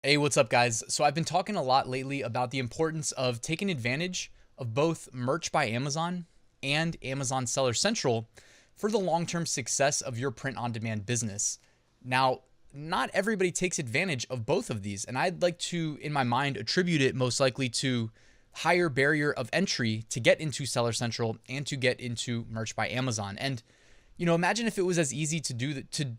Hey, what's up, guys? So I've been talking a lot lately about the importance of taking advantage of both Merch by Amazon and Amazon Seller Central for the long-term success of your print-on-demand business. Now, not everybody takes advantage of both of these, and I'd like to, in my mind, attribute it most likely to higher barrier of entry to get into Seller Central and to get into Merch by Amazon. And imagine if it was as easy to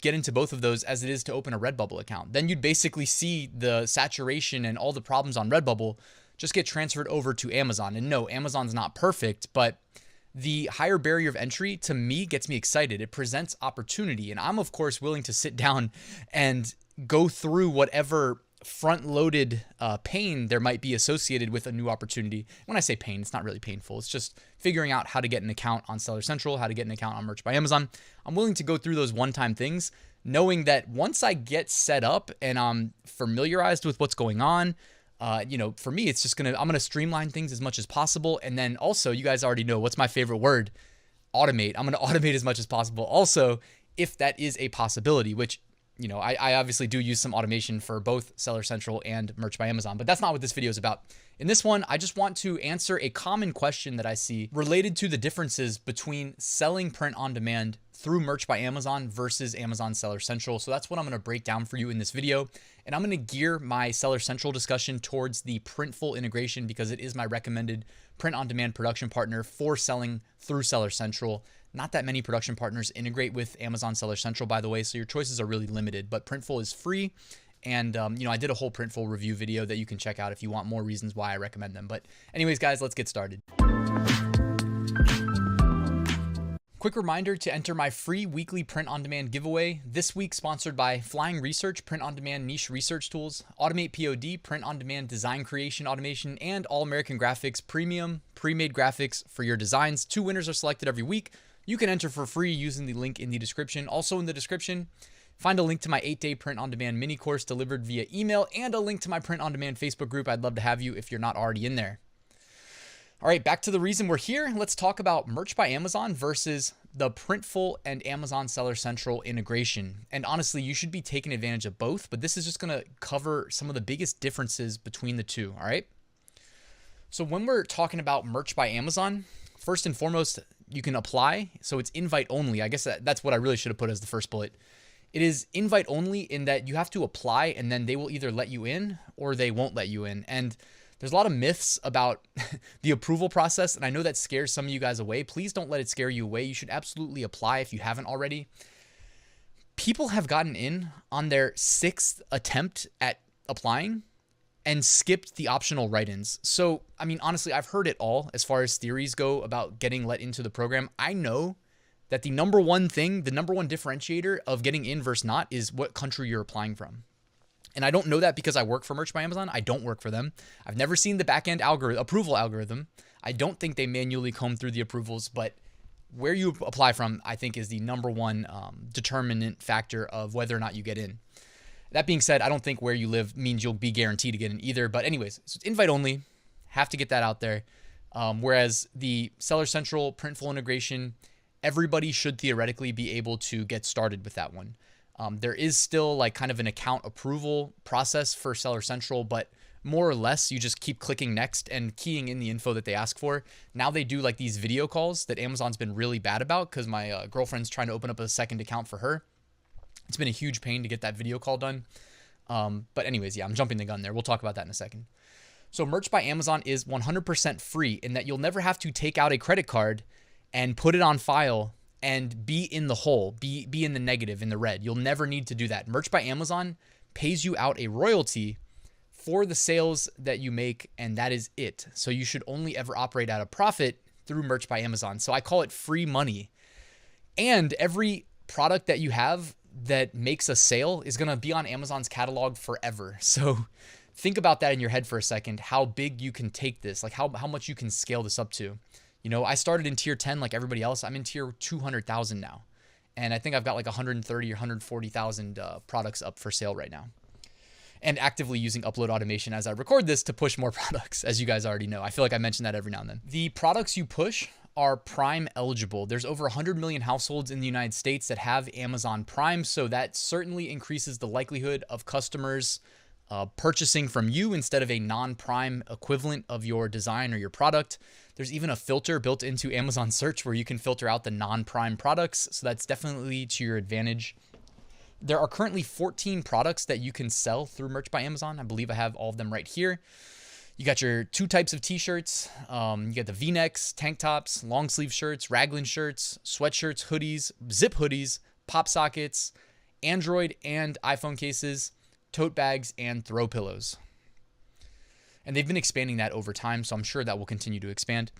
get into both of those as it is to open a Redbubble account. Then you'd basically see the saturation and all the problems on Redbubble just get transferred over to Amazon. And no, Amazon's not perfect, but the higher barrier of entry to me gets me excited. It presents opportunity. And I'm, of course, willing to sit down and go through whatever front-loaded pain there might be associated with a new opportunity. When I say pain, it's not really painful. It's just figuring out how to get an account on Seller Central, how to get an account on Merch by Amazon. I'm willing to go through those one-time things, knowing that once I get set up and I'm familiarized with what's going on, for me, it's just I'm gonna streamline things as much as possible. And then also, you guys already know what's my favorite word: automate. I'm gonna automate as much as possible. Also, if that is a possibility, which I obviously do use some automation for both Seller Central and Merch by Amazon, but that's not what this video is about. In this one, I just want to answer a common question that I see related to the differences between selling print on demand through Merch by Amazon versus Amazon Seller Central. So that's what I'm going to break down for you in this video. And I'm going to gear my Seller Central discussion towards the Printful integration because it is my recommended print on demand production partner for selling through Seller Central. Not that many production partners integrate with Amazon Seller Central, by the way, so your choices are really limited, but Printful is free. And, I did a whole Printful review video that you can check out if you want more reasons why I recommend them. But anyways, guys, let's get started. Quick reminder to enter my free weekly print-on-demand giveaway, this week sponsored by Flying Research, print-on-demand niche research tools, AutomatePOD, print-on-demand design creation automation, and All American Graphics premium pre-made graphics for your designs. 2 winners are selected every week. You can enter for free using the link in the description. Also in the description, find a link to my 8-day print-on-demand mini course delivered via email and a link to my print-on-demand Facebook group. I'd love to have you if you're not already in there. All right, back to the reason we're here. Let's talk about Merch by Amazon versus the Printful and Amazon Seller Central integration. And honestly, you should be taking advantage of both, but this is just going to cover some of the biggest differences between the two, all right? So when we're talking about Merch by Amazon, first and foremost, you can apply. So it's invite only. I guess that's what I really should have put as the first bullet. It is invite only in that you have to apply and then they will either let you in or they won't let you in. And there's a lot of myths about the approval process, and I know that scares some of you guys away. Please don't let it scare you away. You should absolutely apply if you haven't already. People have gotten in on their 6th attempt at applying and skipped the optional write-ins. So, I mean, honestly, I've heard it all as far as theories go about getting let into the program. I know that the number one differentiator of getting in versus not is what country you're applying from. And I don't know that because I work for Merch by Amazon. I don't work for them. I've never seen the back-end approval algorithm. I don't think they manually comb through the approvals, but where you apply from, I think, is the number one determinant factor of whether or not you get in. That being said, I don't think where you live means you'll be guaranteed to get in either. But anyways, so it's invite only. Have to get that out there. Whereas the Seller Central Printful integration, everybody should theoretically be able to get started with that one. There is still like kind of an account approval process for Seller Central, but more or less you just keep clicking next and keying in the info that they ask for. Now they do like these video calls that Amazon's been really bad about because my girlfriend's trying to open up a second account for her. It's been a huge pain to get that video call done. But anyways, yeah, I'm jumping the gun there. We'll talk about that in a second. So Merch by Amazon is 100% free in that you'll never have to take out a credit card and put it on file and be in the hole, be in the negative, in the red. You'll never need to do that. Merch by Amazon pays you out a royalty for the sales that you make, and that is it. So you should only ever operate at a profit through Merch by Amazon. So I call it free money. And every product that you have that makes a sale is going to be on Amazon's catalog forever. So think about that in your head for a second, how big you can take this, like how much you can scale this up to. I started in tier 10 like everybody else. I'm in tier 200,000 now. And I think I've got like 130 or 140,000 products up for sale right now. And actively using upload automation as I record this to push more products, as you guys already know. I feel like I mention that every now and then. The products you push are Prime eligible. There's over 100 million households in the United States that have Amazon Prime. So that certainly increases the likelihood of customers purchasing from you instead of a non-Prime equivalent of your design or your product. There's even a filter built into Amazon search where you can filter out the non-Prime products. So that's definitely to your advantage. There are currently 14 products that you can sell through Merch by Amazon. I believe I have all of them right here. You got your 2 types of t-shirts. You got the V-necks, tank tops, long sleeve shirts, raglan shirts, sweatshirts, hoodies, zip hoodies, pop sockets, Android and iPhone cases, tote bags, and throw pillows. And they've been expanding that over time, so I'm sure that will continue to expand.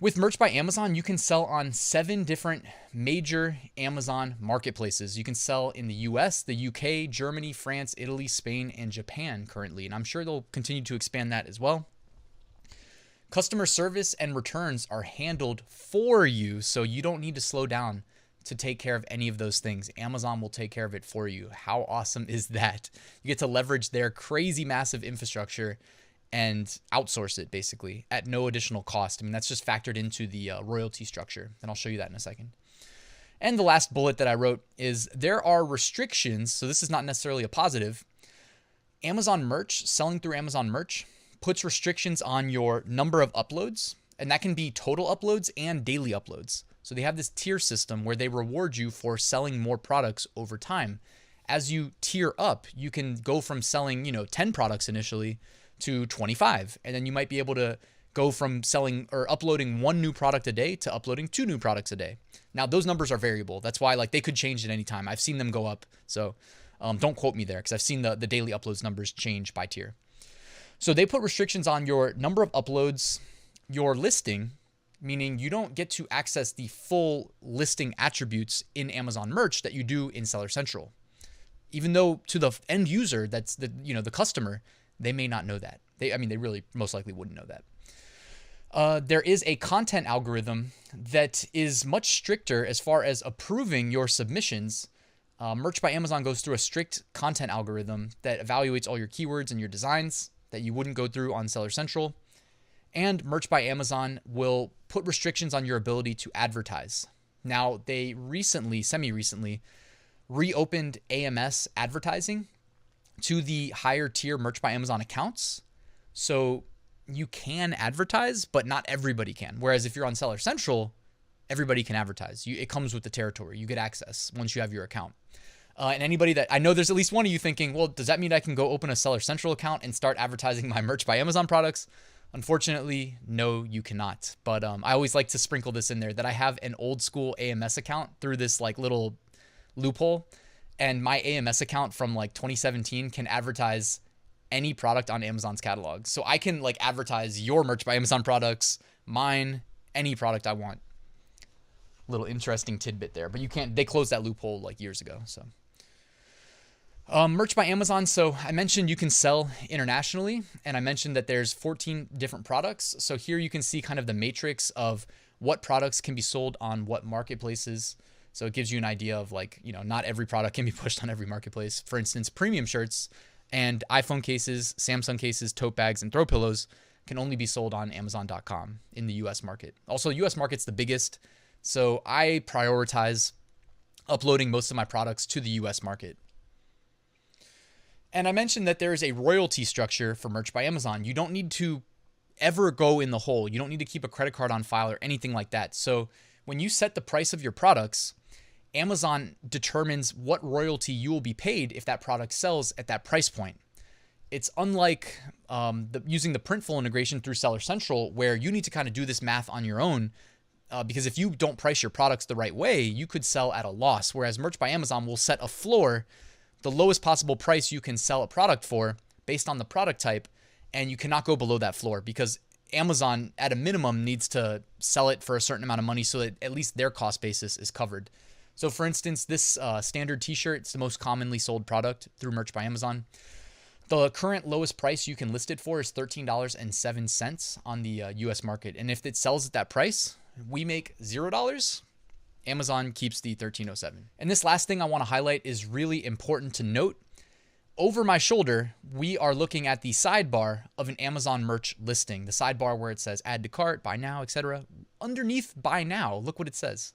With Merch by Amazon, you can sell on 7 different major Amazon marketplaces. You can sell in the US, the UK, Germany, France, Italy, Spain, and Japan currently, and I'm sure they'll continue to expand that as well. Customer service and returns are handled for you, so you don't need to slow down to take care of any of those things. Amazon will take care of it for you. How awesome is that? You get to leverage their crazy massive infrastructure and outsource it basically at no additional cost. I mean, that's just factored into the royalty structure, and I'll show you that in a second. And the last bullet that I wrote is there are restrictions, so this is not necessarily a positive. Amazon Merch, selling through Amazon Merch, puts restrictions on your number of uploads, and that can be total uploads and daily uploads. So they have this tier system where they reward you for selling more products over time. As you tier up, you can go from selling, 10 products initially to 25. And then you might be able to go from selling or uploading 1 new product a day to uploading 2 new products a day. Now, those numbers are variable. That's why they could change at any time. I've seen them go up. So don't quote me there because I've seen the daily uploads numbers change by tier. So they put restrictions on your number of uploads, your listing, meaning you don't get to access the full listing attributes in Amazon Merch that you do in Seller Central. Even though to the end user, that's the customer, they may not know that. They really most likely wouldn't know that. There is a content algorithm that is much stricter as far as approving your submissions. Merch by Amazon goes through a strict content algorithm that evaluates all your keywords and your designs that you wouldn't go through on Seller Central. And Merch by Amazon will put restrictions on your ability to advertise. Now, they semi-recently, reopened AMS advertising to the higher tier Merch by Amazon accounts. So you can advertise, but not everybody can. Whereas if you're on Seller Central, everybody can advertise. It comes with the territory. You get access once you have your account. And anybody that I know, there's at least one of you thinking, well, does that mean I can go open a Seller Central account and start advertising my Merch by Amazon products? Unfortunately, no, you cannot. But I always like to sprinkle this in there that I have an old school AMS account through this little loophole. And my AMS account from 2017 can advertise any product on Amazon's catalog. So I can advertise your Merch by Amazon products, mine, any product I want. Little interesting tidbit there, but you can't, they closed that loophole years ago. So Merch by Amazon. So I mentioned you can sell internationally, and I mentioned that there's 14 different products. So here you can see kind of the matrix of what products can be sold on what marketplaces. So it gives you an idea of not every product can be pushed on every marketplace. For instance, premium shirts and iPhone cases, Samsung cases, tote bags, and throw pillows can only be sold on Amazon.com in the US market. Also, US market's the biggest. So I prioritize uploading most of my products to the US market. And I mentioned that there is a royalty structure for Merch by Amazon. You don't need to ever go in the hole. You don't need to keep a credit card on file or anything like that. So when you set the price of your products, Amazon determines what royalty you will be paid if that product sells at that price point. It's unlike using the Printful integration through Seller Central, where you need to kind of do this math on your own. Because if you don't price your products the right way, you could sell at a loss. Whereas Merch by Amazon will set a floor, the lowest possible price you can sell a product for based on the product type, and you cannot go below that floor because Amazon at a minimum needs to sell it for a certain amount of money so that at least their cost basis is covered. So for instance, this standard t-shirt, it's the most commonly sold product through Merch by Amazon. The current lowest price you can list it for is $13.07 on the US market. And if it sells at that price, we make $0. Amazon keeps the $13.07. And this last thing I want to highlight is really important to note. Over my shoulder, we are looking at the sidebar of an Amazon Merch listing. The sidebar where it says add to cart, buy now, etc. Underneath buy now, look what it says.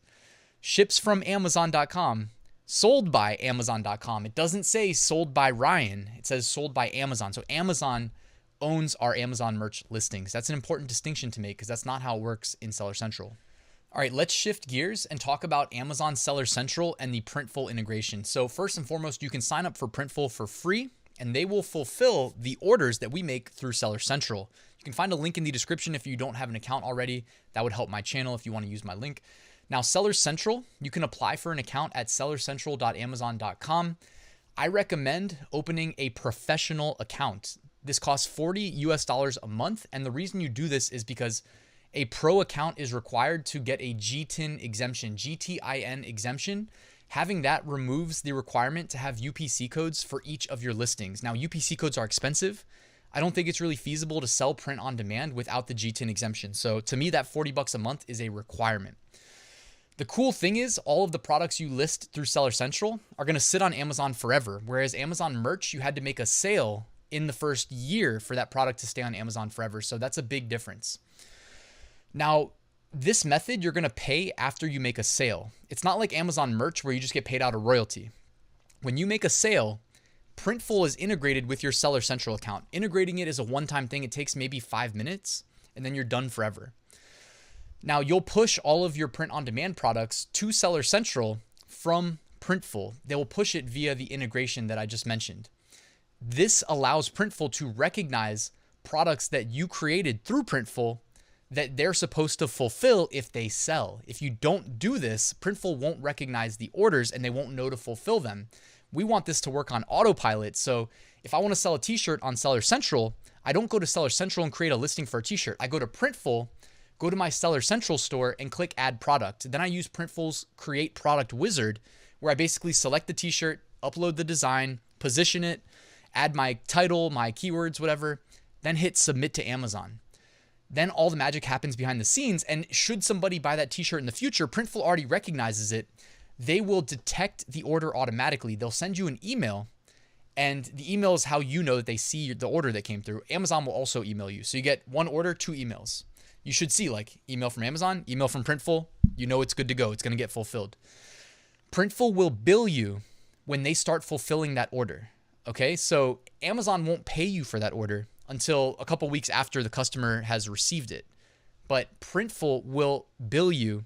Ships from Amazon.com. sold by Amazon.com. It doesn't say sold by Ryan. It says sold by Amazon. So Amazon owns our Amazon merch listings. That's an important distinction to make because that's not how it works in Seller Central. All right, let's shift gears and talk about Amazon Seller Central and the Printful integration. So first and foremost, you can sign up for Printful for free, and they will fulfill the orders that we make through Seller Central. You can find a link in the description if you don't have an account already. That would help my channel if you want to use my link. Now, Seller Central, you can apply for an account at sellercentral.amazon.com. I recommend opening a professional account. This costs $40 a month, and the reason you do this is because a pro account is required to get a GTIN exemption, GTIN exemption. Having that removes the requirement to have UPC codes for each of your listings. Now, UPC codes are expensive. I don't think it's really feasible to sell print on demand without the GTIN exemption. So to me, that $40 a month is a requirement. The cool thing is all of the products you list through Seller Central are going to sit on Amazon forever. Whereas Amazon merch, you had to make a sale in the first year for that product to stay on Amazon forever. So that's a big difference. Now, this method, you're going to pay after you make a sale. It's not like Amazon merch where you just get paid out a royalty. When you make a sale, Printful is integrated with your Seller Central account. Integrating it is a one-time thing. It takes maybe 5 minutes, and then you're done forever. Now, you'll push all of your print-on-demand products to Seller Central from Printful. They will push it via the integration that I just mentioned. This allows Printful to recognize products that you created through Printful that they're supposed to fulfill if they sell. If you don't do this, Printful won't recognize the orders and they won't know to fulfill them. We want this to work on autopilot. So if I want to sell a t-shirt on Seller Central, I don't go to Seller Central and create a listing for a t-shirt. I go to Printful, go to my Seller Central store and click add product. Then I use Printful's create product wizard where I basically select the t-shirt, upload the design, position it, add my title, my keywords, whatever, then hit submit to Amazon. Then all the magic happens behind the scenes. And should somebody buy that t-shirt in the future, Printful already recognizes it. They will detect the order automatically. They'll send you an email, and the email is how you know that they see the order that came through. Amazon will also email you. So you get one order, 2 emails. You should see like email from Amazon, email from Printful. You know it's good to go. It's going to get fulfilled. Printful will bill you when they start fulfilling that order. Okay, so Amazon won't pay you for that order until a couple weeks after the customer has received it. But Printful will bill you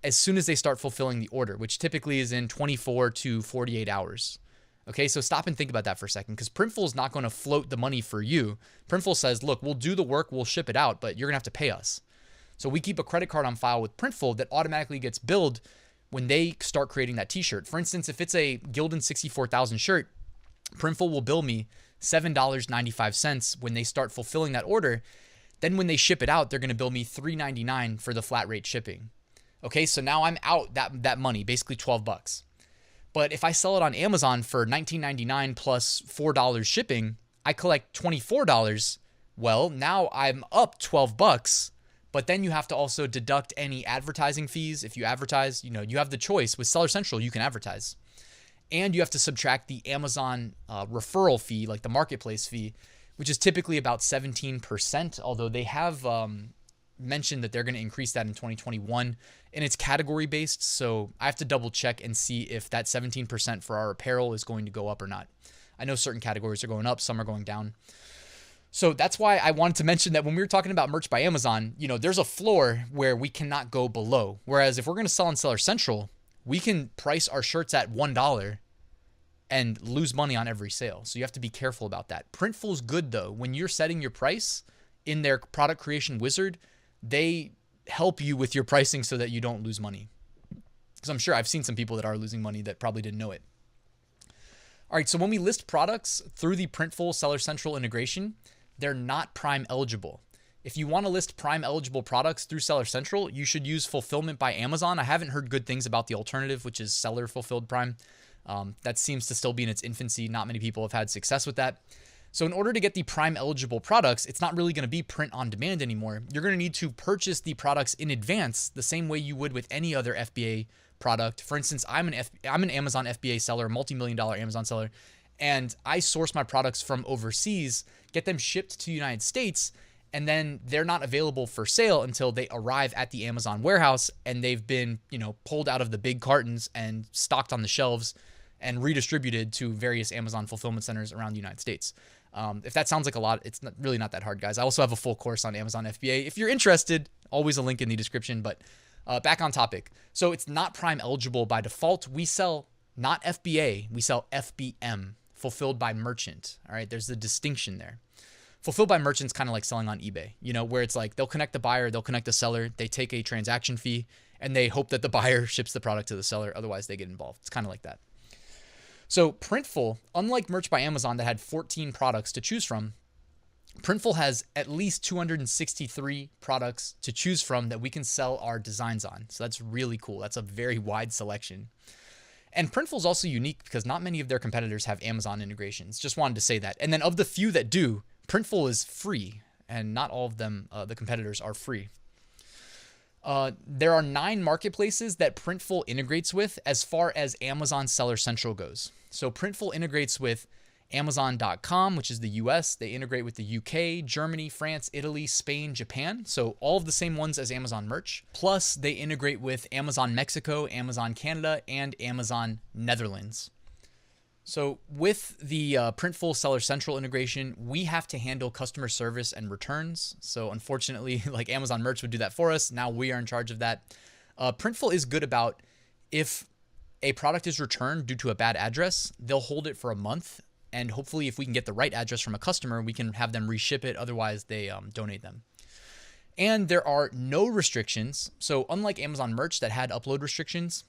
as soon as they start fulfilling the order, which typically is in 24 to 48 hours. Okay, so stop and think about that for a second, because Printful is not going to float the money for you. Printful says, look, we'll do the work, we'll ship it out, but you're going to have to pay us. So we keep a credit card on file with Printful that automatically gets billed when they start creating that t-shirt. For instance, if it's a Gildan 64,000 shirt, Printful will bill me $7.95 when they start fulfilling that order. Then when they ship it out, they're going to bill me $3.99 for the flat rate shipping. Okay, so now I'm out that money, basically $12. But if I sell it on Amazon for $19.99 plus $4 shipping, I collect $24. Well, now I'm up $12, but then you have to also deduct any advertising fees. If you advertise, you have the choice. With Seller Central, you can advertise. And you have to subtract the Amazon referral fee, like the marketplace fee, which is typically about 17%, although they have mentioned that they're going to increase that in 2021, and it's category based. So I have to double check and see if that 17% for our apparel is going to go up or not. I know certain categories are going up, some are going down. So that's why I wanted to mention that when we were talking about merch by Amazon, there's a floor where we cannot go below. Whereas if we're going to sell on Seller Central, we can price our shirts at $1 and lose money on every sale. So you have to be careful about that. Printful's good though. When you're setting your price in their product creation wizard, they help you with your pricing so that you don't lose money. Because I'm sure I've seen some people that are losing money that probably didn't know it. All right, so when we list products through the Printful Seller Central integration, they're not Prime eligible. If you want to list Prime eligible products through Seller Central, you should use Fulfillment by Amazon. I haven't heard good things about the alternative, which is Seller Fulfilled Prime. That seems to still be in its infancy. Not many people have had success with that. So in order to get the Prime eligible products, it's not really going to be print on demand anymore. You're going to need to purchase the products in advance the same way you would with any other FBA product. For instance, I'm an Amazon FBA seller, multi-million-dollar Amazon seller, and I source my products from overseas, get them shipped to the United States, and then they're not available for sale until they arrive at the Amazon warehouse and they've been, pulled out of the big cartons and stocked on the shelves and redistributed to various Amazon fulfillment centers around the United States. If that sounds like a lot, it's really not that hard, guys. I also have a full course on Amazon FBA. If you're interested, always a link in the description, but back on topic. So it's not Prime eligible by default. We sell not FBA, we sell FBM, fulfilled by merchant. All right, there's a distinction there. Fulfilled by merchant's kind of like selling on eBay, where it's like they'll connect the buyer, they'll connect the seller, they take a transaction fee, and they hope that the buyer ships the product to the seller. Otherwise, they get involved. It's kind of like that. So Printful, unlike Merch by Amazon that had 14 products to choose from, Printful has at least 263 products to choose from that we can sell our designs on. So that's really cool. That's a very wide selection. And Printful is also unique because not many of their competitors have Amazon integrations. Just wanted to say that. And then of the few that do, Printful is free, and not all of them, the competitors, are free. There are 9 marketplaces that Printful integrates with as far as Amazon Seller Central goes. So Printful integrates with Amazon.com, which is the US. They integrate with the UK, Germany, France, Italy, Spain, Japan. So all of the same ones as Amazon Merch. Plus, they integrate with Amazon Mexico, Amazon Canada, and Amazon Netherlands. So with the Printful Seller Central integration, we have to handle customer service and returns. So unfortunately, like Amazon Merch would do that for us. Now we are in charge of that. Printful is good about if a product is returned due to a bad address, they'll hold it for a month. And hopefully if we can get the right address from a customer, we can have them reship it. Otherwise, they donate them. And there are no restrictions. So unlike Amazon Merch that had upload restrictions,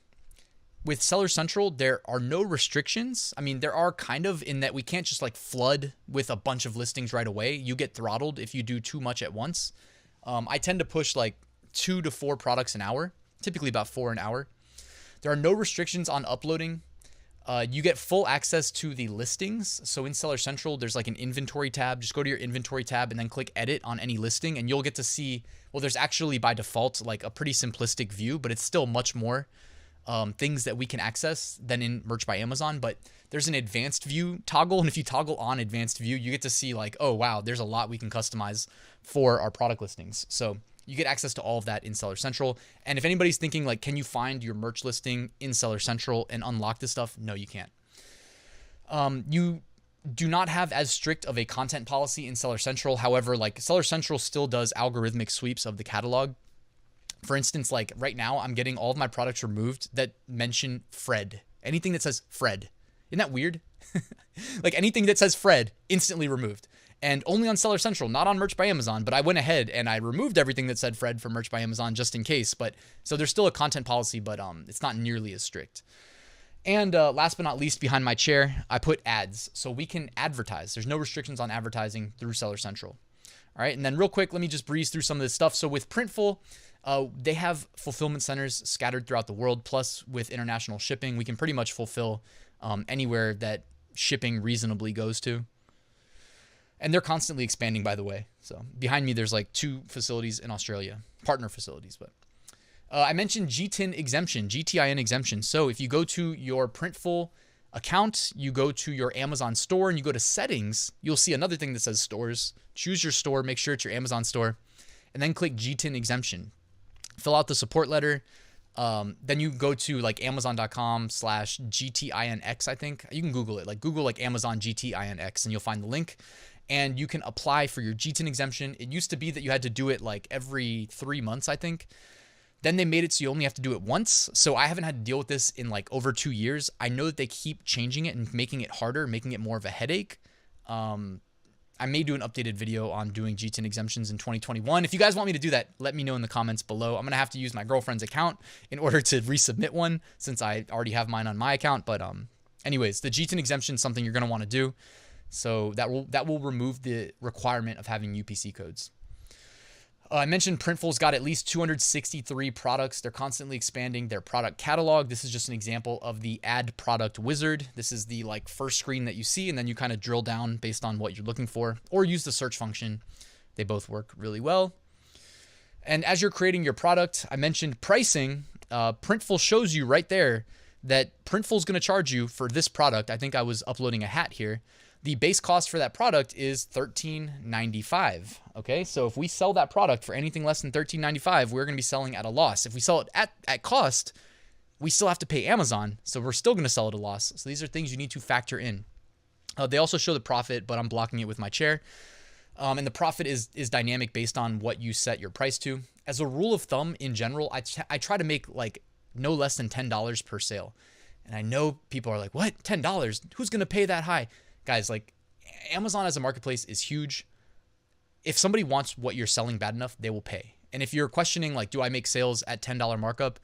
with Seller Central, there are no restrictions. I mean, there are kind of, in that we can't just like flood with a bunch of listings right away. You get throttled if you do too much at once. I tend to push like 2 to 4 products an hour, typically about 4 an hour. There are no restrictions on uploading. You get full access to the listings. So in Seller Central, there's like an inventory tab. Just go to your inventory tab and then click edit on any listing, and you'll get to see, well, there's actually by default like a pretty simplistic view, but it's still much more things that we can access than in Merch by Amazon. But there's an advanced view toggle, and if you toggle on advanced view, you get to see like, oh wow, there's a lot we can customize for our product listings. So you get access to all of that in Seller Central. And if anybody's thinking like, can you find your merch listing in Seller Central and unlock this stuff? No, you can't. You do not have as strict of a content policy in Seller Central. However, like Seller Central still does algorithmic sweeps of the catalog. For instance, like right now, I'm getting all of my products removed that mention Fred. Anything that says Fred. Isn't that weird? Like anything that says Fred, instantly removed. And only on Seller Central, not on Merch by Amazon. But I went ahead and I removed everything that said Fred from Merch by Amazon just in case. But so there's still a content policy, but it's not nearly as strict. And last but not least, behind my chair, I put ads. So we can advertise. There's no restrictions on advertising through Seller Central. All right, and then real quick, let me just breeze through some of this stuff. So with Printful, they have fulfillment centers scattered throughout the world. Plus, with international shipping, we can pretty much fulfill anywhere that shipping reasonably goes to. And they're constantly expanding, by the way. So behind me, there's like 2 facilities in Australia, partner facilities. But I mentioned GTIN exemption. So if you go to your Printful account, you go to your Amazon store and you go to settings, you'll see another thing that says stores. Choose your store, make sure it's your Amazon store, and then click GTIN exemption. Fill out the support letter. Then you go to like amazon.com/GTINX, I think. You can Google it. Like Google like Amazon GTINX and you'll find the link. And you can apply for your GTIN exemption. It used to be that you had to do it like every 3 months, I think. Then they made it so you only have to do it once. So I haven't had to deal with this in like over 2 years. I know that they keep changing it and making it harder, making it more of a headache. I may do an updated video on doing GTIN exemptions in 2021. If you guys want me to do that, let me know in the comments below. I'm going to have to use my girlfriend's account in order to resubmit one since I already have mine on my account. But anyways, the GTIN exemption is something you're going to want to do. So that will remove the requirement of having UPC codes. I mentioned Printful's got at least 263 products. They're constantly expanding their product catalog. This is just an example of the add product wizard. This is the like first screen that you see, and then you kind of drill down based on what you're looking for, or use the search function. They both work really well. And as you're creating your product, I mentioned pricing. Printful shows you right there that Printful is going to charge you for this product. I think I was uploading a hat here. The base cost for that product is $13.95. Okay, so if we sell that product for anything less than $13.95, we're going to be selling at a loss. If we sell it at cost, we still have to pay Amazon, so we're still going to sell at a loss. So these are things you need to factor in. They also show the profit, but I'm blocking it with my chair. And the profit is dynamic based on what you set your price to. As a rule of thumb, in general, I try to make like no less than $10 per sale. And I know people are like, what? $10? Who's going to pay that high? Guys, like Amazon as a marketplace is huge. If somebody wants what you're selling bad enough, they will pay. And if you're questioning, like, do I make sales at $10 markup?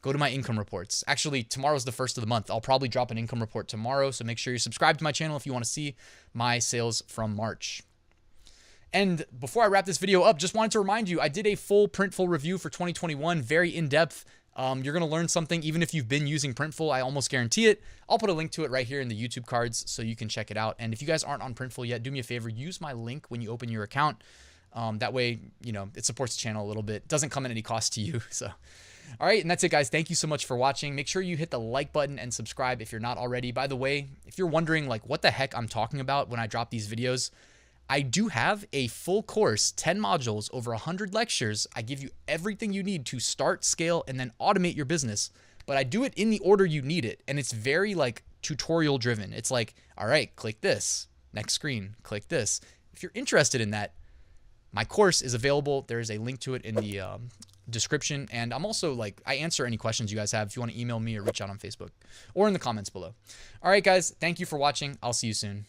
Go to my income reports. Actually, tomorrow's the first of the month. I'll probably drop an income report tomorrow. So make sure you're subscribed to my channel if you want to see my sales from March. And before I wrap this video up, just wanted to remind you, I did a full Printful review for 2021, very in-depth. You're going to learn something even if you've been using Printful. I almost guarantee it. I'll put a link to it right here in the YouTube cards so you can check it out. And if you guys aren't on Printful yet, do me a favor, use my link when you open your account. That way, you know, it supports the channel a little bit. Doesn't come at any cost to you. So, all right. And that's it, guys. Thank you so much for watching. Make sure you hit the like button and subscribe if you're not already. By the way, if you're wondering like what the heck I'm talking about when I drop these videos, I do have a full course, 10 modules, over 100 lectures. I give you everything you need to start, scale, and then automate your business. But I do it in the order you need it. And it's very like tutorial driven. It's like, all right, click this, next screen, click this. If you're interested in that, my course is available. There is a link to it in the description. And I'm also like, I answer any questions you guys have if you want to email me or reach out on Facebook or in the comments below. All right, guys, thank you for watching. I'll see you soon.